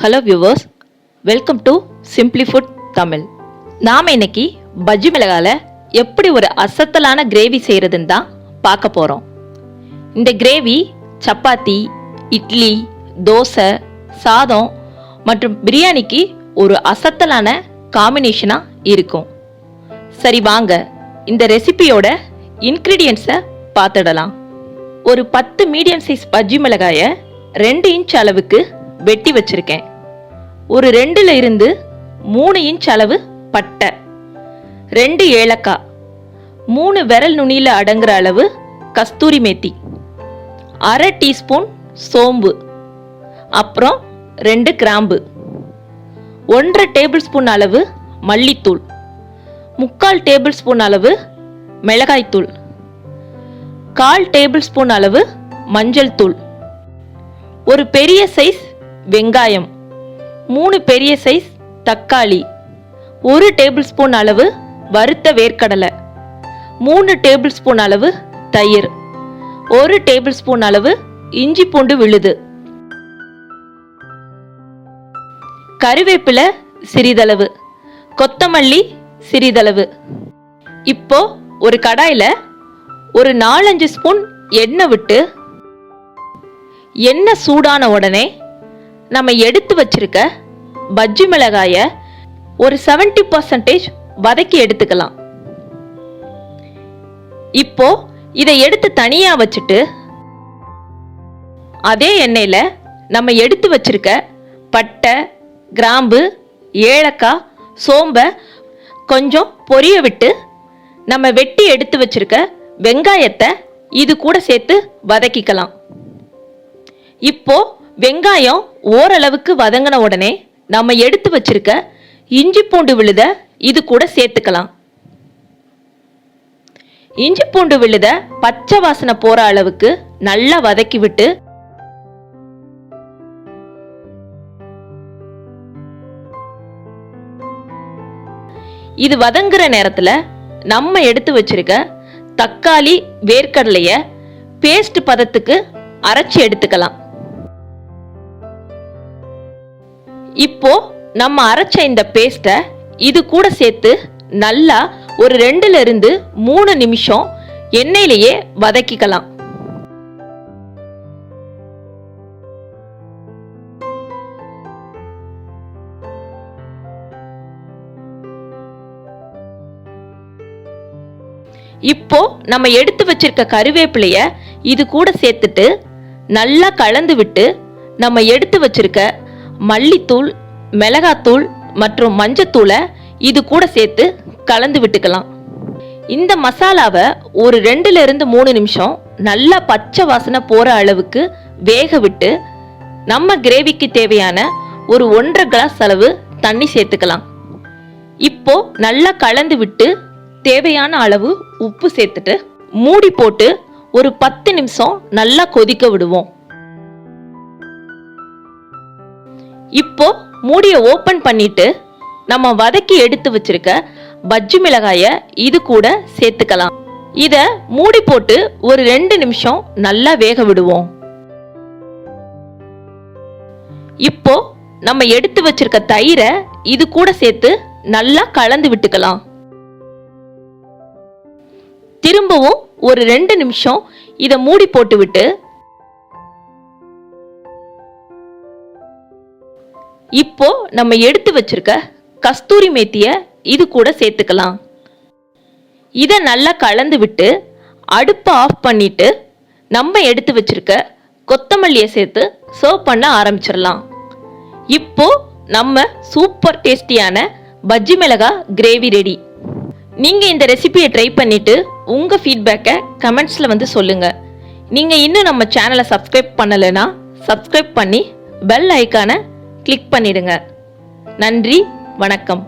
Hello viewers, welcome to simply food Tamil. நாம் இன்னைக்கு பஜ்ஜி மிளகாயில் எப்படி ஒரு அசத்தலான கிரேவி செய்கிறதுன்னு தான் பார்க்க போகிறோம். இந்த கிரேவி சப்பாத்தி, இட்லி, தோசை, சாதம் மற்றும் பிரியாணிக்கு ஒரு அசத்தலான காம்பினேஷனாக இருக்கும். சரி வாங்க இந்த ரெசிபியோட இன்க்ரீடியன்ஸை பார்த்துடலாம். ஒரு 10 மீடியம் சைஸ் பஜ்ஜி மிளகாயை 2 இன்ச் அளவுக்கு வெட்டி வச்சிருக்கேன். ஒரு 2 இருந்து 3 இன்ச் அளவு பட்டை, 2 ஏலக்காய், 3 விரல் நுனியில் அடங்குற அளவு கஸ்தூரி மேத்தி, 1/2 டீஸ்பூன் சோம்பு, அப்புறம் 2 கிராம்பு, 1/2 டேபிள் ஸ்பூன் அளவு மல்லித்தூள், 3/4 டேபிள் ஸ்பூன் அளவு மிளகாய்த்தூள், 1/4 டேபிள் ஸ்பூன் அளவு மஞ்சள் தூள், ஒரு பெரிய சைஸ் வெங்காயம், 3 பெரிய சைஸ் தக்காளி, 1 டேபிள் ஸ்பூன் அளவு வறுத்த வேர்க்கடலை, 3 டேபிள் ஸ்பூன் அளவு தயிர், 1 டேபிள் ஸ்பூன் அளவு இஞ்சி பூண்டு விழுது, கறிவேப்பிலை சிறிதளவு, கொத்தமல்லி சிறிதளவு. இப்போ ஒரு கடாயில் ஒரு 4-5 ஸ்பூன் எண்ணெய் விட்டு, எண்ணெய் சூடான உடனே நம்ம எடுத்து வச்சிருக்க பஜ்ஜி மிளகாயை ஒரு 70% வதக்கி எடுத்துக்கலாம். இப்போ இதை எடுத்து தனியா வச்சுட்டு, அதே எண்ணெயில நம்ம எடுத்து வச்சிருக்க பட்டை, கிராம்பு, ஏலக்காய், சோம்பை கொஞ்சம் பொரிய விட்டு, நம்ம வெட்டி எடுத்து வச்சிருக்க வெங்காயத்தை இது கூட சேர்த்து வதக்கிக்கலாம். இப்போ வெங்காயம் ஓரளவுக்கு வதங்கின உடனே நம்ம எடுத்து வச்சிருக்க இஞ்சி பூண்டு விழுத இது கூட சேர்த்துக்கலாம். இஞ்சி பூண்டு விழுத பச்சை வாசனை போற அளவுக்கு நல்லா வதக்கி விட்டு, இது வதங்குற நேரத்துல நம்ம எடுத்து வச்சிருக்க தக்காளி, வேர்க்கடலைய பேஸ்ட் பதத்துக்கு அரைச்சி எடுத்துக்கலாம். இப்போ நம்ம அரைச்ச இந்த பேஸ்ட்டை இது கூட சேர்த்து நல்லா ஒரு 2 இருந்து 3 நிமிஷம் எண்ணெயிலேயே வதக்கிக்கலாம். இப்போ நம்ம எடுத்து வச்சிருக்க கறிவேப்பிலைய இது கூட சேர்த்துட்டு நல்லா கலந்து விட்டு, நம்ம எடுத்து வச்சிருக்க மல்லித்தூள், மிளகாத்தூள் மற்றும் மஞ்சத்தூளை இது கூட சேர்த்து கலந்து விட்டுக்கலாம். இந்த மசாலாவை ஒரு 2 இருந்து 3 நிமிஷம் நல்லா பச்சை வாசனை போற அளவுக்கு வேக விட்டு, நம்ம கிரேவிக்கு தேவையான ஒரு 1.5 கிளாஸ் அளவு தண்ணி சேர்த்துக்கலாம். இப்போ நல்லா கலந்து விட்டு தேவையான அளவு உப்பு சேர்த்துட்டு மூடி போட்டு ஒரு 10 நிமிஷம் நல்லா கொதிக்க விடுவோம். இப்போ மூடியை ஓபன் பண்ணிட்டு நம்ம வதக்கி எடுத்து வச்சிருக்க பஜ்ஜி மிளகாயை இது கூட சேர்த்துக்கலாம். இத மூடி போட்டு ஒரு 2 நிமிஷம் நல்லா வேக விடுவோம். இப்போ நம்ம எடுத்து வச்சிருக்க தயிரை இது கூட சேர்த்து நல்லா கலந்து விட்டுக்கலாம். திரும்பவும் ஒரு 2 நிமிஷம் இத மூடி போட்டு விட்டு, இப்போ நம்ம எடுத்து வச்சிருக்க கஸ்தூரி மேத்திய இது கூட சேர்த்துக்கலாம். இத நல்லா கலந்து விட்டு அடுப்பை ஆஃப் பண்ணிட்டு, நம்ம எடுத்து வச்சிருக்க கொத்தமல்லியை சேர்த்து சர்வ் பண்ண ஆரம்பிச்சிடலாம். இப்போ நம்ம சூப்பர் டேஸ்டியான பஜ்ஜி மிளகாய் கிரேவி ரெடி. நீங்க இந்த ரெசிபியை ட்ரை பண்ணிட்டு உங்க ஃபீட்பேக்கை கமெண்ட்ஸ்ல வந்து சொல்லுங்க. நீங்க இன்னும் நம்ம சேனலை சப்ஸ்கிரைப் பண்ணலைன்னா சப்ஸ்கிரைப் பண்ணி பெல் ஐக்கானை கிளிக் பண்ணிடுங்க. நன்றி, வணக்கம்.